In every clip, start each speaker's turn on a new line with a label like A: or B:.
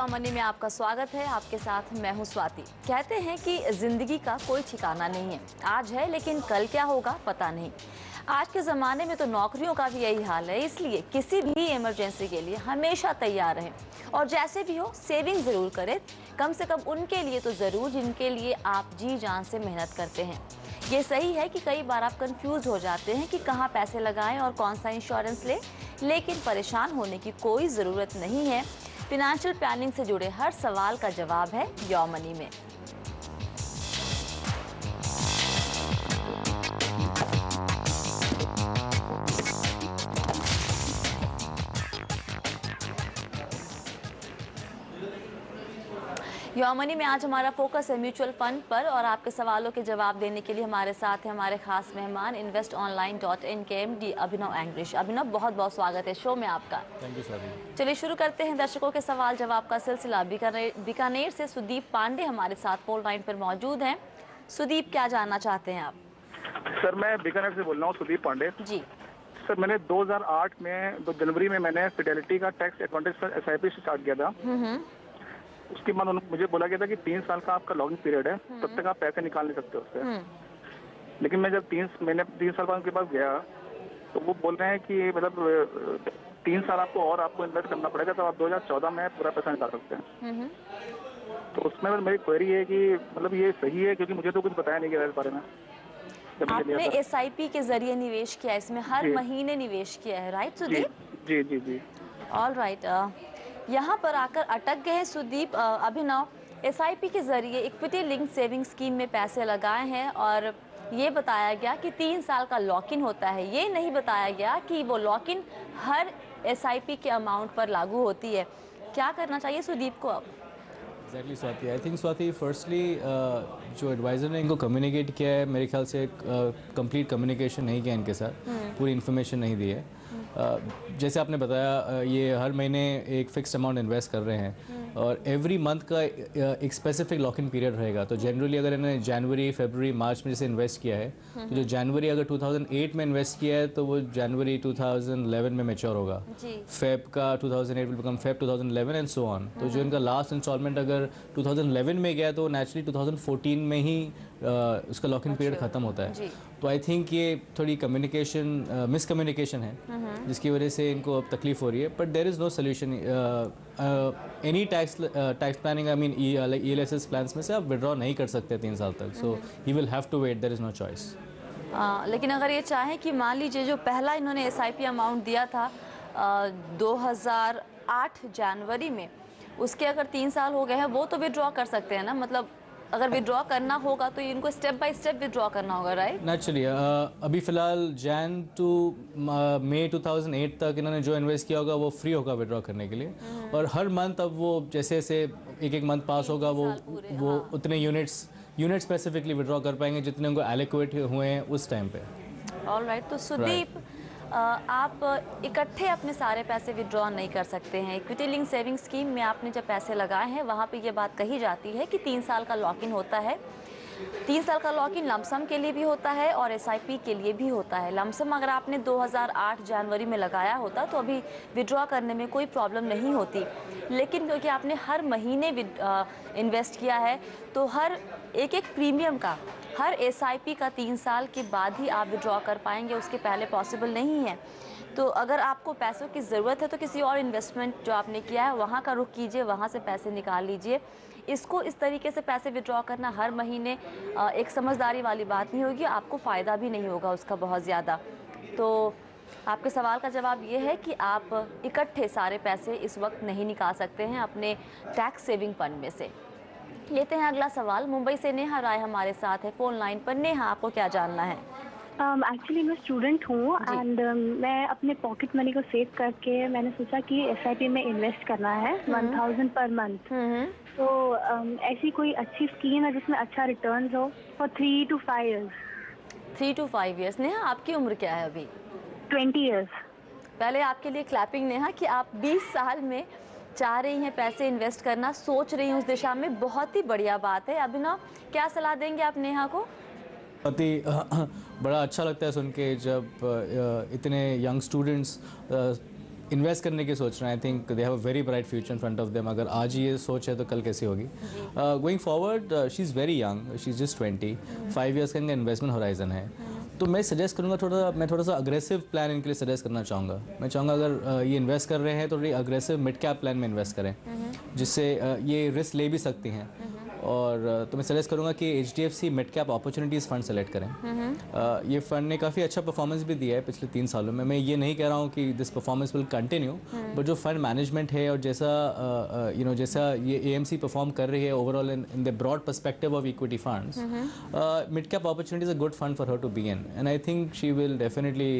A: Your money में आपका स्वागत है। आपके साथ मैं हूं स्वाति। कहते हैं कि जिंदगी का कोई ठिकाना नहीं है, आज है लेकिन कल क्या होगा पता नहीं। आज के ज़माने में तो नौकरियों का भी यही हाल है, इसलिए किसी भी इमरजेंसी के लिए हमेशा तैयार रहें और जैसे भी हो सेविंग ज़रूर करें, कम से कम उनके लिए तो ज़रूर जिनके लिए आप जी जान से मेहनत करते हैं। ये सही है कि कई बार आप कंफ्यूज हो जाते हैं कि कहाँ पैसे लगाएं और कौन सा इंश्योरेंस लें, लेकिन परेशान होने की कोई ज़रूरत नहीं है। फिनेंशियल प्लानिंग से जुड़े हर सवाल का जवाब है योर मनी में। योर मनी में आज हमारा फोकस है म्यूचुअल फंड पर और आपके सवालों के जवाब देने के लिए हमारे साथ हैं हमारे खास मेहमान investonline.in के MD अभिनव एंग्रिश। अभिनव, बहुत बहुत स्वागत है शो में आपका।
B: Thank you sir.
A: चलिए शुरू करते हैं दर्शकों के सवाल जवाब का सिलसिला। बीकानेर से सुदीप पांडे हमारे साथ फोन लाइन पर मौजूद हैं। सुदीप, क्या जानना चाहते हैं आप?
C: सर, मैं बीकानेर से बोल रहा हूँ, सुदीप पांडे
A: जी।
C: सर, मैंने 2008 में 2 जनवरी में मैंने फिडेलिटी का टैक्स एडवांटेज पर SIP स्टार्ट किया था। उसके बाद मुझे बोला गया था कि 3 साल का आपका लॉगिंग पीरियड है, तब तक आप पैसे निकाल नहीं सकते उससे। लेकिन मैं जब 3 साल बाद उनके पास गया तो वो बोल रहे हैं कि मतलब 3 साल आपको इन्वेस्ट करना पड़ेगा, तो आप 2014 में पूरा पैसा निकाल सकते हैं। तो उसमें मेरी क्वेरी है कि मतलब ये सही है, क्योंकि मुझे तो कुछ बताया नहीं गया इस बारे में।
A: आपने SIP के जरिए निवेश किया, इसमें हर महीने निवेश किया है, राइट सुदीप?
C: जी जी जी।
A: ऑल राइट, यहाँ पर आकर अटक गए हैं सुदीप। अभिनव, SIP के जरिए इक्विटी लिंक सेविंग स्कीम में पैसे लगाए हैं और ये बताया गया कि 3 साल का लॉक इन होता है। ये नहीं बताया गया कि वो लॉक इन हर SIP के अमाउंट पर लागू होती है। क्या करना चाहिए सुदीप को अब?
B: Exactly Swati, I think Swati, firstly जो एडवाइज़र ने इनको कम्युनिकेट किया है, मेरे ख्याल से कंप्लीट कम्युनिकेशन नहीं किया इनके साथ, पूरी इन्फॉर्मेशन नहीं दी है। जैसे आपने बताया, ये हर महीने एक फिक्स्ड अमाउंट इन्वेस्ट कर रहे हैं और एवरी मंथ का एक स्पेसिफिक लॉक इन पीरियड रहेगा। तो जनरली अगर इन्होंने जनवरी, फरवरी, मार्च में जैसे इन्वेस्ट किया है, तो जो जनवरी अगर 2008 में इन्वेस्ट किया है तो वो जनवरी 2011 में मैच्योर होगा। फेब का 2008 will become Feb 2011 and so on. तो जो इनका लास्ट इंस्टॉलमेंट अगर 2011 में गया तो नेचुरली 2014 में ही उसका लॉक इन पीरियड ख़त्म होता है। तो आई थिंक ये थोड़ी कम्युनिकेशन मिसकम्युनिकेशन है जिसकी वजह से इनको अब तकलीफ हो रही है। But there is no solution. Any tax planning, I mean ELSS plans में से आप विड्रॉ नहीं कर सकते 3 साल तक। So he will have to wait, there is no choice.
A: लेकिन अगर ये चाहें कि मान लीजिए जो पहला इन्होंने SIP अमाउंट दिया था 2008 जनवरी में, उसके अगर 3 साल हो गए हैं, वो तो विड्रॉ कर सकते हैं ना? मतलब अगर विड्रॉ करना होगा तो इनको स्टेप बाय स्टेप विड्रॉ करना होगा, राइट?
B: नेचुरली अभी फ़िलहाल जैन टू मई 2008 तक इन्होंने जो इन्वेस्ट किया होगा वो फ्री होगा विड्रॉ करने के लिए। और हर मंथ अब वो जैसे जैसे एक मंथ पास होगा वो उतने यूनिट्स स्पेसिफिकली विड्रॉ कर पाएंगे जितने उनको एलोकेट हुए हैं उस टाइम पे।
A: ऑल राइट, तो सुदीप आप इकट्ठे अपने सारे पैसे विड्रॉ नहीं कर सकते हैं। इक्विटी लिंक सेविंग स्कीम में आपने जब पैसे लगाए हैं वहाँ पे ये बात कही जाती है कि 3 साल का लॉक इन होता है। 3 साल का लॉक इन लमसम के लिए भी होता है और SIP के लिए भी होता है। लमसम अगर आपने 2008 जनवरी में लगाया होता तो अभी विड्रॉ करने में कोई प्रॉब्लम नहीं होती, लेकिन क्योंकि आपने हर महीने इन्वेस्ट किया है तो हर एक प्रीमियम का, हर SIP का 3 साल के बाद ही आप विड्रॉ कर पाएंगे, उसके पहले पॉसिबल नहीं है। तो अगर आपको पैसों की ज़रूरत है तो किसी और इन्वेस्टमेंट जो आपने किया है वहाँ का रुख कीजिए, वहाँ से पैसे निकाल लीजिए। इसको इस तरीके से पैसे विड्रॉ करना हर महीने एक समझदारी वाली बात नहीं होगी, आपको फ़ायदा भी नहीं होगा उसका बहुत ज़्यादा। तो आपके सवाल का जवाब ये है कि आप इकट्ठे सारे पैसे इस वक्त नहीं निकाल सकते हैं अपने टैक्स सेविंग फंड में से। लेते हैं अगला सवाल। मुंबई से नेहा राय हमारे साथ है फोन लाइन पर। नेहा, आपको क्या जानना है?
D: एक्चुअली मैं स्टूडेंट हूँ एंड मैं अपने पॉकेट मनी को सेव करके मैंने सोचा कि SIP में इन्वेस्ट करना है 1000 पर मंथ। तो ऐसी कोई अच्छी स्कीम है जिसमें अच्छा रिटर्न हो for 3 to 5 years?
A: 3 to 5 years। Neha, आपकी उम्र क्या है अभी?
D: 20 years।
A: पहले आपके लिए क्लैपिंग नेहा कि आप 20 साल में चाह रही हैं पैसे इन्वेस्ट करना, सोच रही हैं उस दिशा में, बहुत ही बढ़िया बात है। अभिनव, क्या सलाह देंगे आप नेहा को?
B: बड़ा अच्छा लगता है सुन के जब इतने यंग स्टूडेंट्स इन्वेस्ट करने की सोच रहे हैं, I think they have a very bright future in front of them. अगर आज ये सोच है तो कल कैसी होगी। Going forward she is very young, she is just 20, 5 years का इनका इन्वेस्टमेंट होराइजन है। तो मैं सजेस्ट करूँगा मैं थोड़ा सा अग्रेसिव प्लान इनके लिए सजेस्ट करना चाहूँगा। मैं चाहूँगा अगर ये इन्वेस्ट कर रहे हैं तो थोड़ी अग्रेसिव मिड कैप प्लान में इन्वेस्ट करें, जिससे ये रिस्क ले भी सकती हैं। और तो मैं सजेस्ट करूँगा कि HDFC mid cap opportunities fund select करें। ये फंड ने काफ़ी अच्छा परफॉर्मेंस भी दिया है पिछले 3 सालों में। मैं ये नहीं कह रहा हूँ कि this performance will continue, but जो फंड मैनेजमेंट है और जैसा ये AMC परफॉर्म कर रही है overall in the broad perspective of equity funds, mid cap opportunity is a good fund for her to be in, and I think she will definitely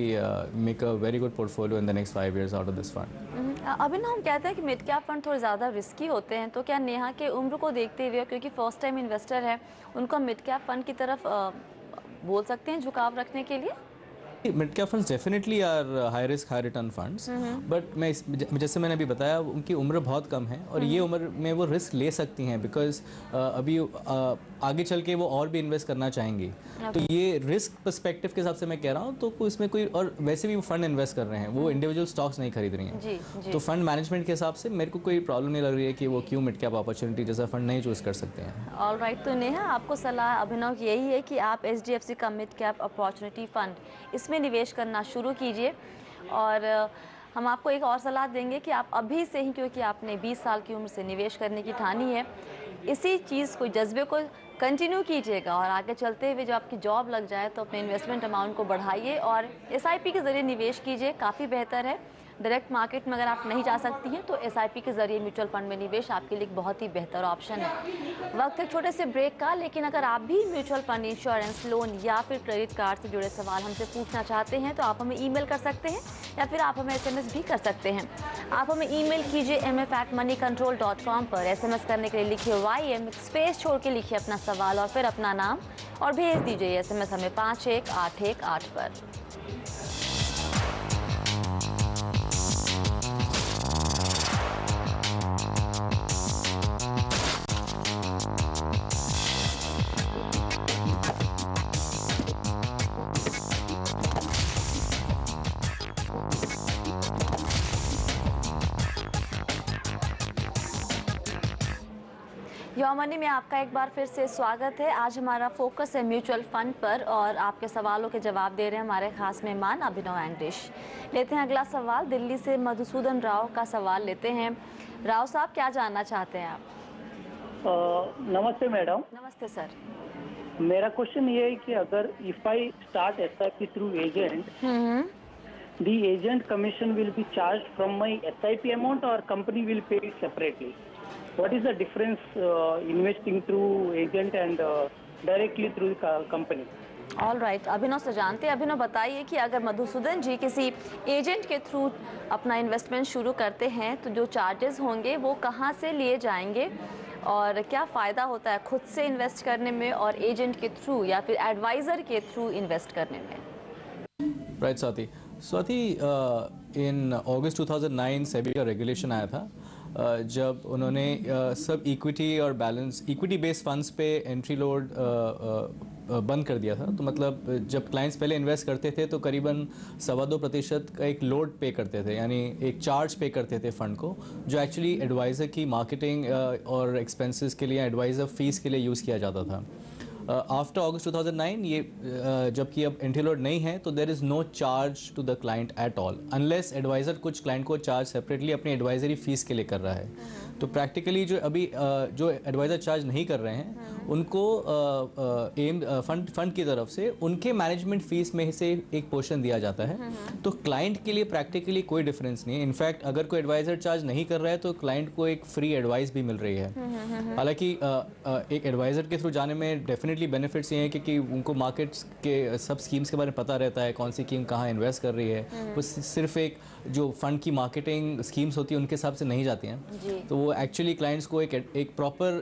B: make a very good portfolio in the next 5 years out of this fund.
A: अभी ना हम कहते हैं कि mid cap fund थोड़े ज़्यादा risky होते हैं, तो क्या नेहा के उम्र को देखते हुए, क्योंकि फर्स्ट टाइम इन्वेस्टर है, उनको मिड कैप फंड की तरफ बोल सकते हैं झुकाव रखने के लिए?
B: Mid cap funds definitely are high risk high return funds, but जैसे मैंने अभी बताया उनकी उम्र बहुत कम है और ये उम्र में वो रिस्क ले सकती हैं, बिकॉज अभी आगे चल के वो और भी इन्वेस्ट करना चाहेंगी। तो ये रिस्क पर्सपेक्टिव के हिसाब से मैं कह रहा हूँ, तो इसमें कोई, और वैसे भी वो फंड इन्वेस्ट कर रहे हैं, वो इंडिविजुअल स्टॉक्स नहीं खरीद रही हैं। तो फंड मैनेजमेंट के हिसाब से मेरे को कोई प्रॉब्लम नहीं लग रही है कि वो क्यों मिड कैप अपॉर्चुनिटी जैसा फंड नहीं चूज़ कर सकते हैं।
A: ऑल राइट, तो नेहा आपको सलाह अभिनव की यही है कि आप HDFC का मिड कैप अपॉर्चुनिटी फंड इसमें निवेश करना शुरू कीजिए। और हम आपको एक और सलाह देंगे कि आप अभी से ही, क्योंकि आपने 20 साल की उम्र से निवेश करने की ठानी है, इसी चीज़ को, जज्बे को कंटिन्यू कीजिएगा और आगे चलते हुए जब आपकी जॉब लग जाए तो अपने इन्वेस्टमेंट अमाउंट को बढ़ाइए और SIP के ज़रिए निवेश कीजिए, काफ़ी बेहतर है। डायरेक्ट मार्केट में अगर आप नहीं जा सकती हैं तो SIP के ज़रिए म्यूचुअल फंड में निवेश आपके लिए एक बहुत ही बेहतर ऑप्शन है। वक्त है छोटे से ब्रेक का, लेकिन अगर आप भी म्यूचुअल फंड, इंश्योरेंस, लोन या फिर क्रेडिट कार्ड से जुड़े सवाल हमसे पूछना चाहते हैं तो आप हमें ईमेल कर सकते हैं या फिर आप हमें SMS भी कर सकते हैं। आप हमें ईमेल कीजिए mf@moneycontrol.com पर। SMS करने के लिए लिखिए YM, स्पेस छोड़ के लिखिए अपना सवाल और फिर अपना नाम और भेज दीजिए SMS हमें 51818 पर। योर मनी में आपका एक बार फिर से स्वागत है। आज हमारा फोकस है म्यूचुअल फंड पर और आपके सवालों के जवाब दे रहे हैं हमारे खास मेहमान अभिनव एंग्लिश। लेते हैं अगला सवाल, दिल्ली से मधुसूदन राव का सवाल लेते हैं। राव साहब, क्या जानना चाहते हैं आप?
E: नमस्ते मैडम।
A: नमस्ते सर।
E: मेरा क्वेश्चन ये है कि अगर if I start SIP through agent, the agent commission will be charged from my SIP amount or company will pay it separately? What is the difference investing through agent and directly through the company?
A: All right, Abhinav से जानते हैं। अभिनव बताइए कि अगर मधुसूदन जी किसी agent के through अपना investment शुरू करते हैं तो जो चार्जेस होंगे वो कहाँ से लिए जाएंगे और क्या फ़ायदा होता है खुद से इन्वेस्ट करने में और एजेंट के थ्रू या फिर एडवाइज़र के थ्रू इन्वेस्ट करने में?
B: राइट स्वाति, इन अगस्त 2009 सेबी का रेगुलेशन आया था, जब उन्होंने सब इक्विटी और बैलेंस इक्विटी बेस्ड फंड्स पे एंट्री लोड बंद कर दिया था। तो मतलब जब क्लाइंट्स पहले इन्वेस्ट करते थे तो करीबन 2.25% का एक लोड पे करते थे, यानी एक चार्ज पे करते थे फंड को, जो एक्चुअली एडवाइज़र की मार्केटिंग और एक्सपेंसेस के लिए, एडवाइज़र फीस के लिए यूज़ किया जाता था। आफ्टर अगस्त 2009 ये जबकि अब एंट्री लोड नहीं है तो there is no charge to the client at all, unless advisor कुछ क्लाइंट को चार्ज सेपरेटली अपनी एडवाइजरी फीस के लिए कर रहा है। तो प्रैक्टिकली जो अभी जो एडवाइज़र चार्ज नहीं कर रहे हैं उनको फंड की तरफ से उनके मैनेजमेंट फीस में से एक पोर्शन दिया जाता है। तो क्लाइंट के लिए प्रैक्टिकली कोई डिफरेंस नहीं है। इनफैक्ट अगर कोई एडवाइज़र चार्ज नहीं कर रहा है तो क्लाइंट को एक फ्री एडवाइस भी मिल रही है। हालांकि एक एडवाइज़र के थ्रू जाने में डेफिनेटली बेनिफिट्स ये हैं क्योंकि उनको मार्केट्स के सब स्कीम्स के बारे में पता रहता है, कौन सी स्कीम कहाँ इन्वेस्ट कर रही है। वो सिर्फ एक जो फंड की मार्केटिंग स्कीम्स होती है उनके हिसाब से नहीं जाती हैं, तो वो एक्चुअली क्लाइंट्स को एक प्रॉपर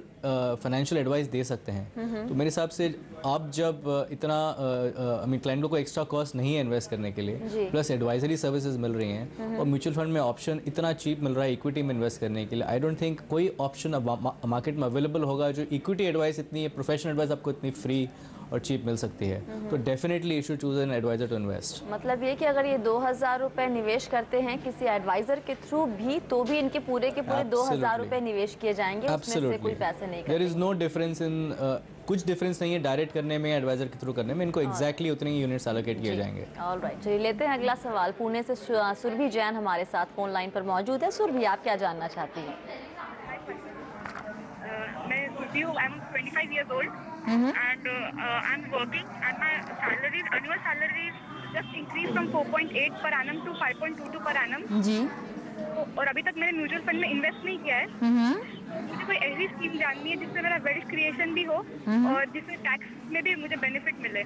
B: फाइनेंशियल एडवाइस दे सकते हैं। तो मेरे हिसाब से आप जब इतना क्लाइंटों को एक्स्ट्रा कॉस्ट नहीं है इन्वेस्ट करने के लिए, प्लस एडवाइजरी सर्विसेज मिल रही हैं और म्यूचुअल फंड में ऑप्शन इतना चीप मिल रहा है इक्विटी में इन्वेस्ट करने के लिए, आई डोंट थिंक कोई ऑप्शन मार्केट में अवेलेबल होगा जो इक्विटी एडवाइस इतनी प्रोफेशनल एडवाइस आपको इतनी फ्री और चीप मिल सकती है, तो definitely you should choose an advisor to invest.
A: मतलब ये कि अगर ये 2,000 रुपये निवेश करते हैं किसी एडवाइजर के थ्रू भी, तो भी इनके पूरे के पूरे 2,000 रुपये निवेश किए जाएंगे, उसमें से कोई पैसे नहीं
B: there is no difference in, कुछ डिफरेंस नहीं है डायरेक्ट करने में, एडवाइजर के थ्रू करने में, इनको एग्जैक्टली उतने ही यूनिट्स एलोकेट किए जाएंगे।
A: ऑलराइट, चलिए लेते हैं अगला सवाल। पुणे से सुरभि जैन हमारे साथ फोन लाइन पर मौजूद है। सुरभि, आप क्या जानना चाहती हैं?
F: मैं सुरभि हूँ, I am 25 years old and I'm working and my salary, annual salary is just increased from 4.8 per annum to 5.22 per annum।
A: जी।
F: और अभी तक मैंने म्यूचुअल फंड में इन्वेस्ट नहीं किया है। मुझे कोई ऐसी स्कीम जाननी है जिससे मेरा वेल्थ क्रिएशन भी हो और जिससे टैक्स में भी मुझे बेनिफिट मिले।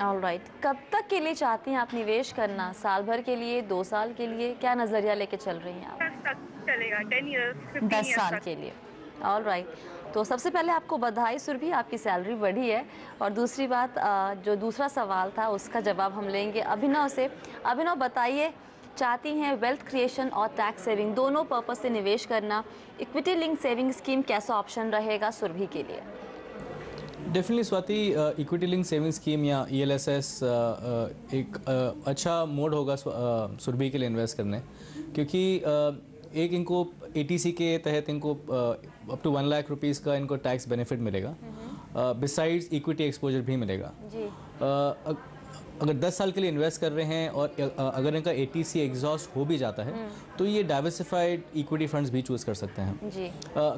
A: ऑलराइट, कब तक के लिए चाहती हैं आप निवेश करना? साल भर के लिए, 2 साल के लिए, क्या नज़रिया लेके चल रही हैं आप?
F: 10 तक चलेगा, 10 years, 15
A: 10
F: years
A: साल
F: तक।
A: के लिए। ऑलराइट, तो सबसे पहले आपको बधाई सुरभि, आपकी सैलरी बढ़ी है। और दूसरी बात, जो दूसरा सवाल था उसका जवाब हम लेंगे अभिनव से। अभिनव, बताइए, चाहती हैं वेल्थ क्रिएशन और टैक्स सेविंग दोनों पर्पस से निवेश करना, इक्विटी लिंक सेविंग स्कीम कैसा ऑप्शन रहेगा सुरभि के लिए?
B: Definitely Swati, equity link saving scheme या ELSS एक अच्छा मोड होगा सुरभि के लिए इन्वेस्ट करने, क्योंकि एक इनको ATC के तहत इनको अप टू 1 लाख रुपीज़ का इनको टैक्स बेनिफिट मिलेगा, बिसाइड्स इक्विटी एक्सपोजर भी मिलेगा।
A: जी।
B: अगर 10 साल के लिए इन्वेस्ट कर रहे हैं और अगर इनका ATC एग्जॉस्ट हो भी जाता है तो ये डाइवर्सिफाइड इक्विटी फंड्स भी चूज़ कर सकते हैं।
A: जी।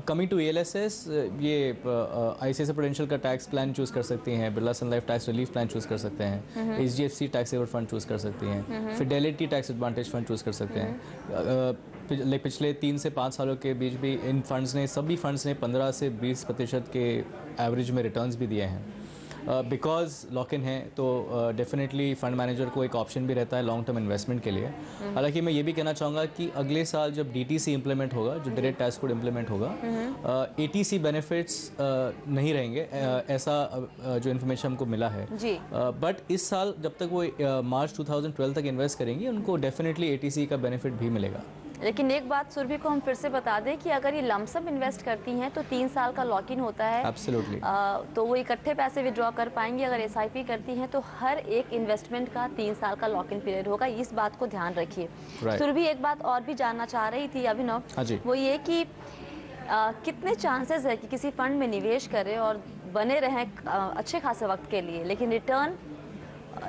B: कमिंग टू ELSS, ये ICICI प्रूडेंशियल का टैक्स प्लान चूज़ कर सकती हैं, Birla sun life tax relief plan choose कर सकते हैं, HDFC tax saver fund choose कर सकती हैं, fidelity tax advantage fund choose कर सकते हैं। पिछले 3 से 5 सालों के बीच भी इन फंड्स ने, सभी फंड्स ने 15 से 20% के एवरेज में रिटर्न्स भी दिए हैं। बिकॉज लॉक इन है तो डेफिनेटली फंड मैनेजर को एक ऑप्शन भी रहता है लॉन्ग टर्म इन्वेस्टमेंट के लिए। हालांकि मैं ये भी कहना चाहूँगा कि अगले साल जब DTC इंप्लीमेंट होगा, जो डायरेक्ट टैक्स कोड इंप्लीमेंट होगा, ATC बेनिफिट्स नहीं रहेंगे, ऐसा जो इन्फॉर्मेशन हमको मिला है। बट इस साल जब तक वो मार्च 2012 तक इन्वेस्ट करेंगी, उनको डेफिनेटली ATC का बेनिफिट भी मिलेगा।
A: लेकिन एक बात सुरभि को हम फिर से बता दें कि अगर ये लमसम इन्वेस्ट करती हैं तो 3 साल का लॉक इन होता है।
B: एब्सोल्युटली।
A: तो वो इकट्ठे पैसे विड्रॉ कर पाएंगी। अगर SIP करती हैं तो हर एक इन्वेस्टमेंट का 3 साल का लॉक इन पीरियड होगा, इस बात को ध्यान रखिए। सुरभि, एक बात और भी जानना चाह रही थी अभिनव, वो ये कि कितने चांसेस है कि किसी फंड में निवेश करें और बने रहें अच्छे खासे वक्त के लिए, लेकिन रिटर्न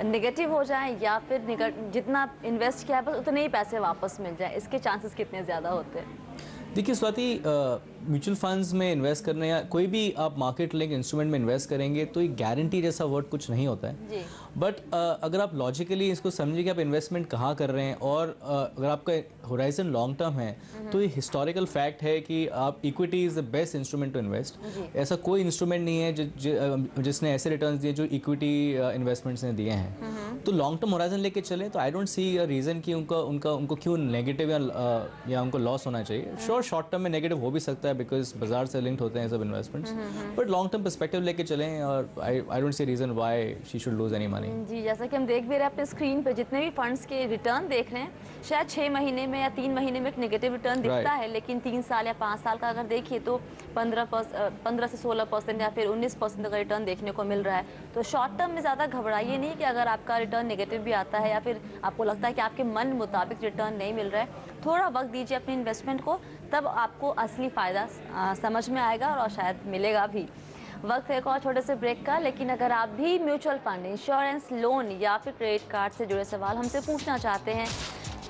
A: नेगेटिव हो जाए, या फिर जितना इन्वेस्ट किया है बस उतने ही पैसे वापस मिल जाए, इसके चांसेस कितने ज़्यादा होते हैं?
B: देखिए स्वाति, म्यूचुअल फंड्स में इन्वेस्ट करने या कोई भी आप मार्केट लिंक इंस्ट्रूमेंट में इन्वेस्ट करेंगे तो एक गारंटी जैसा वर्ड कुछ नहीं होता है। बट अगर आप लॉजिकली इसको समझिए कि आप इन्वेस्टमेंट कहाँ कर रहे हैं और अगर आपका होराइजन लॉन्ग टर्म है तो ये हिस्टोरिकल फैक्ट है कि आप equity is the best instrument to invest. ऐसा कोई इंस्ट्रूमेंट नहीं है जिसने ऐसे रिटर्न्स दिए जो इक्विटी इन्वेस्टमेंट्स ने दिए हैं। तो लॉन्ग टर्म होराइजन लेके चलें तो आई डोंट सी अ रीज़न कि उनको क्यों नेगेटिव या उनको लॉस होना चाहिए। श्योर, शॉर्ट टर्म में नेगेटिव हो भी सकता है बिकॉज बाजार से लिंक्ड होते हैं सब investments, but long term perspective लेके चलें और I don't see reason why she should lose any money.
A: जी, जैसा कि हम देख भी रहे हैं अपने स्क्रीन पे, जितने भी फंड्स के रिटर्न देख रहे हैं, शायद 6 महीने में या 3 महीने में एक नेगेटिव रिटर्न दिखता है, लेकिन 3 साल या 5 साल का अगर देखिए तो 15 से 16% या फिर 19% का रिटर्न देखने को मिल रहा है। तो शॉर्ट टर्म में ज़्यादा घबराइए नहीं कि अगर आपका रिटर्न नेगेटिव भी आता है या फिर आपको लगता है कि आपके मन मुताबिक रिटर्न नहीं मिल रहा है, थोड़ा वक्त दीजिए अपने इन्वेस्टमेंट को, तब आपको असली फ़ायदा समझ में आएगा और शायद मिलेगा भी। वक्त है एक और छोटे से ब्रेक का, लेकिन अगर आप भी म्यूचुअल फंड, इंश्योरेंस, लोन या फिर क्रेडिट कार्ड से जुड़े सवाल हमसे पूछना चाहते हैं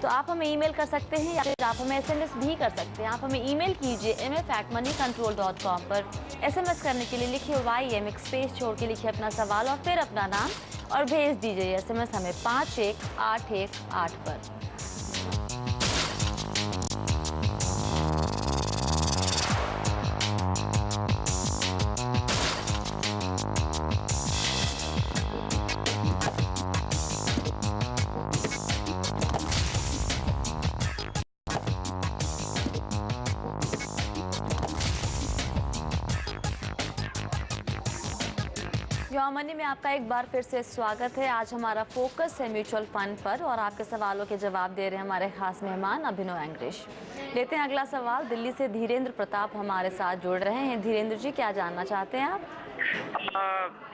A: तो आप हमें ईमेल कर सकते हैं या फिर आप हमें SMS भी कर सकते हैं। आप हमें ईमेल कीजिए mf@moneycontrol.com पर। SMS करने के लिए लिखिए YM, स्पेस छोड़ के लिखिए अपना सवाल और फिर अपना नाम और भेज दीजिए SMS हमें 51818 पर। योर मनी में आपका एक बार फिर से स्वागत है। आज हमारा फोकस है म्यूचुअल फंड पर और आपके सवालों के जवाब दे रहे हैं हमारे खास मेहमान अभिनव एंग्रेश। लेते हैं अगला सवाल। दिल्ली से धीरेन्द्र प्रताप हमारे साथ जुड़ रहे हैं। धीरेन्द्र जी, क्या जानना चाहते हैं आप?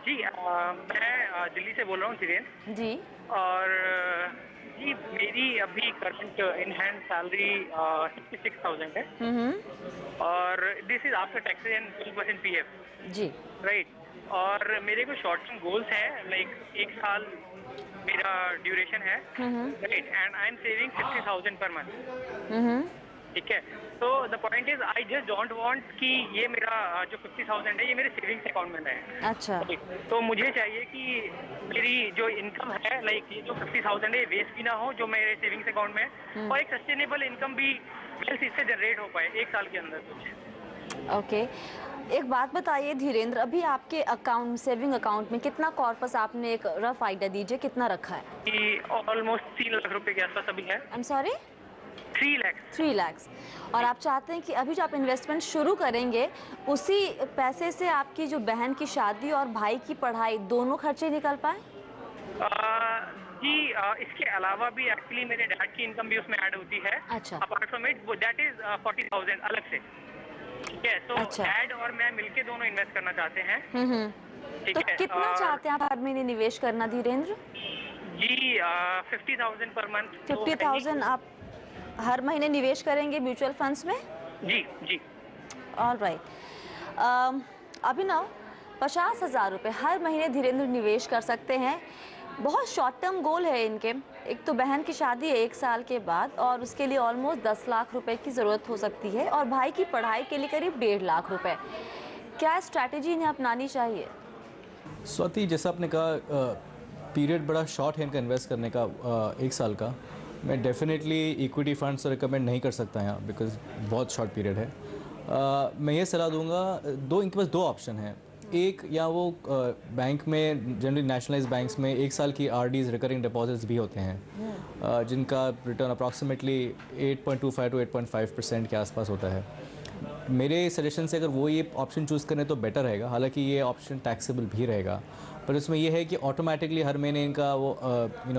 G: जी मैं दिल्ली से बोल रहा हूँ धीरेन्द्र
A: जी।
G: और जी मेरी अभी करंट इन हैंड सैलरी 66,000 है और this is after taxes and 2% PF।
A: जी।
G: राइट। और मेरे को शॉर्ट टर्म गोल्स है, लाइक 1 साल मेरा ड्यूरेशन है। Right. And I am saving 50,000 per month. ठीक है। तो the point is I just don't want कि ये मेरा जो 50,000 है ये मेरे सेविंग्स अकाउंट में रहे।
A: अच्छा।
G: तो मुझे चाहिए कि मेरी जो इनकम है, लाइक ये जो 50,000 है वेस्ट भी ना हो जो मेरे सेविंग्स अकाउंट में, और एक सस्टेनेबल इनकम भी इससे जनरेट हो पाए 1 साल के अंदर कुछ।
A: ओके। एक बात बताइए धीरेन्द्र, अभी आपके अकाउंट, सेविंग अकाउंट में कितना कॉर्पस, आपने एक रफ आइडिया दीजिए कितना रखा है?
G: कि ऑलमोस्ट 3 लाख रुपए के आसपास अभी है।
A: I am sorry?
G: 3
A: लाख। और आप चाहते हैं कि अभी जो आप इन्वेस्टमेंट शुरू करेंगे उसी पैसे से आपकी जो बहन की शादी और भाई की पढ़ाई दोनों खर्चे निकल पाए?
G: जी इसके अलावा भी एक्चुअली मेरे डैड की इनकम भी उसमें ऐड होती है।
A: अच्छा।
G: Apart from it that is 40,000 अलग से। ठीक है। तो
A: अच्छा।
G: डैड और मैं मिलके दोनों इन्वेस्ट करना चाहते हैं। ठीक
A: तो
G: है।
A: कितना चाहते हैं आप हर महीने निवेश करना धीरेन्द्र?
G: जी 50,000 पर मंथ।
A: 50,000 आप हर महीने निवेश करेंगे म्यूचुअल फंड्स में?
G: जी जी।
A: All right. अभिनव, 50,000 रुपये हर महीने धीरेन्द्र निवेश कर सकते हैं। बहुत शॉर्ट टर्म गोल है इनके। एक तो बहन की शादी है 1 साल के बाद और उसके लिए ऑलमोस्ट 10 लाख रुपए की ज़रूरत हो सकती है और भाई की पढ़ाई के लिए करीब 1.5 लाख रुपए। क्या स्ट्रैटेजी इन्हें अपनानी चाहिए?
B: स्वाति, जैसा आपने कहा पीरियड बड़ा शॉर्ट है इनका इन्वेस्ट करने का, 1 साल का। मैं डेफिनेटली इक्विटी फंड्स रिकमेंड नहीं कर सकता यहाँ, बिकॉज बहुत शॉर्ट पीरियड है। मैं ये सलाह दूंगा, इनके पास 2 ऑप्शन हैं। एक, या वो बैंक में, जनरली नेशनलाइज बैंक्स में 1 साल की RDs रिकरिंग डिपॉजिट्स भी होते हैं जिनका रिटर्न अप्रॉक्सीमेटली 8.25 to 8.5% के आसपास होता है। मेरे सजेशन से अगर वो ये ऑप्शन चूज़ करें तो बेटर रहेगा। हालांकि ये ऑप्शन टैक्सेबल भी रहेगा, पर इसमें यह है कि ऑटोमेटिकली हर महीने इनका वो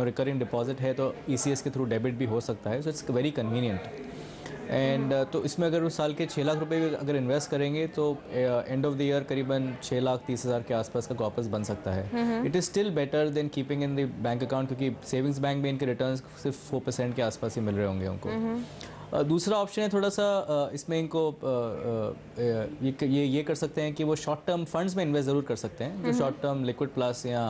B: रिकरिंग डिपॉजिट है तो ECS के थ्रू डेबिट भी हो सकता है। So it's very convenient. And तो इसमें अगर उस साल के 6 लाख रुपए अगर इन्वेस्ट करेंगे तो एंड ऑफ द ईयर करीबन 6,30,000 के आसपास का कॉर्पस बन सकता है। It is still better than keeping in the bank account, क्योंकि सेविंग्स बैंक में इनके रिटर्न्स सिर्फ 4% के आसपास ही मिल रहे होंगे उनको। दूसरा ऑप्शन है थोड़ा सा इसमें इनको ये कर सकते हैं कि वो शॉर्ट टर्म फंड्स में इन्वेस्ट ज़रूर कर सकते हैं, जो शॉर्ट टर्म लिक्विड प्लस या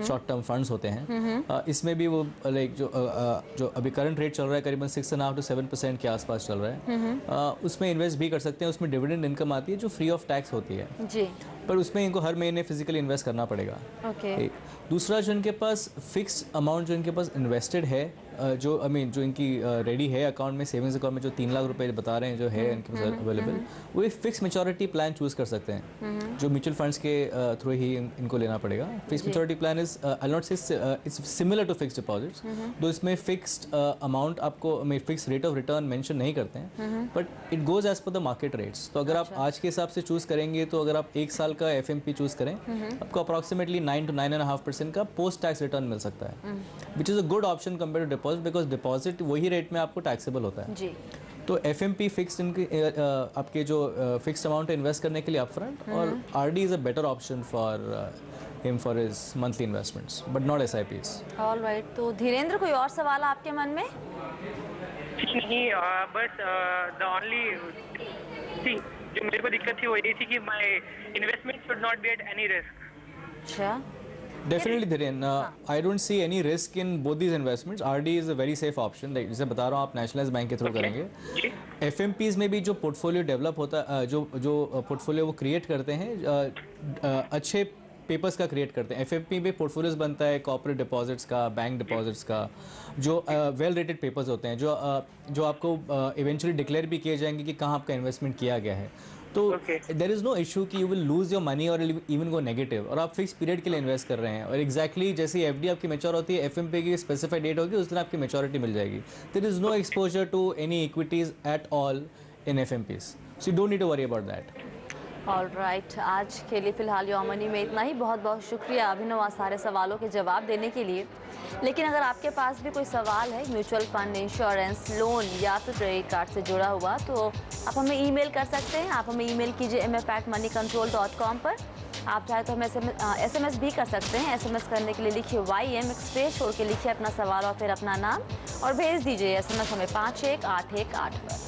B: शॉर्ट टर्म फंड्स होते हैं। इसमें भी वो लाइक जो अभी करंट रेट चल रहा है करीबन 6.5 to 7% के आसपास चल रहा है, उसमें इन्वेस्ट भी कर सकते हैं। उसमें डिविडेंड इनकम आती है जो फ्री ऑफ टैक्स होती है
A: जी,
B: पर उसमें इनको हर महीने फिजिकली इन्वेस्ट करना पड़ेगा। एक दूसरा, जो इनके पास फिक्स अमाउंट जो इनके पास इन्वेस्टेड है, जो जो इनकी रेडी है अकाउंट में, सेविंग्स अकाउंट में जो 3 लाख रुपए बता रहे हैं जो है इनके पास अवेलेबल, वो एक फिक्स मेच्योरिटी प्लान चूज़ कर सकते हैं जो म्यूचुअल फंड्स के थ्रू ही इनको लेना पड़ेगा। Fix maturity plan is I not say it's similar to fix deposits, तो इसमें फिक्स्ड अमाउंट आपको fix rate of return mention नहीं करते हैं, but it goes as per the market rates. तो अगर आप आज के हिसाब से चूज़ करेंगे तो अगर आप 1 साल का FMP चूज़ करें आपको अप्रॉक्सीमेटली 9 to 9.5% का पोस्ट टैक्स रिटर्न मिल सकता है, which is a good option compare to deposit, because deposit वही रेट में आपको टैक्सेबल होता है जी। तो FMP फिक्स्ड इनके आपके जो फिक्स्ड अमाउंट इन्वेस्ट करने के लिए अपफ्रंट, और RD is a better option for him for his monthly investments, but not SIPs।
A: All right. तो धीरेन्द्र, कोई और सवाल आपके मन में?
G: नहीं, बस द ओनली जो मेरे को दिक्कत थी वो ये थी कि my investment should not be at any risk.
A: अच्छा।
B: Definitely Dhiren, I don't see any risk in both these investments. RD is a very safe option, like जैसे बता रहा हूँ आप नेशनलाइज बैंक के थ्रू करेंगे। FMPs में भी जो पोर्टफोलियो डेवलप होता है, जो पोर्टफोलियो वो क्रिएट करते हैं, अच्छे पेपर्स का क्रिएट करते हैं। FMP में पोर्टफोलियोज बनता है कॉर्पोरेट डिपॉजिट्स का, बैंक डिपॉजिट्स का, जो वेल रेटेड पेपर्स होते हैं, जो आपको इवेंचुअली डिक्लेयर भी किए जाएंगे कि कहाँ आपका इन्वेस्टमेंट किया गया है। तो देर इज़ नो इशू कि you will lose your money और इवन गो नेगेटिव, और आप फिक्स पीरियड के लिए इन्वेस्ट कर रहे हैं, और एग्जैक्टली जैसे FD आपकी मैच्योर होती है, FMP की स्पेसिफाइड डेट होगी, उस दिन आपकी मैच्योरिटी मिल जाएगी। There is no exposure to any equities at all in FMPs, so you don't need to worry about that.
A: Alright, आज के लिए फ़िलहाल योर मनी में इतना ही। बहुत बहुत शुक्रिया अभिनव आज सारे सवालों के जवाब देने के लिए। लेकिन अगर आपके पास भी कोई सवाल है म्यूचुअल फंड, इंश्योरेंस, लोन या फिर क्रेडिट कार्ड से जुड़ा हुआ, तो आप हमें ईमेल कर सकते हैं। आप हमें ईमेल कीजिए mf@moneycontrol.com पर। आप चाहे तो हमें SMS भी कर सकते हैं। SMS करने के लिए लिखिए YM, स्पेस छोड़ के लिखिए अपना सवाल और फिर अपना नाम और भेज दीजिए SMS हमें 51818 पर।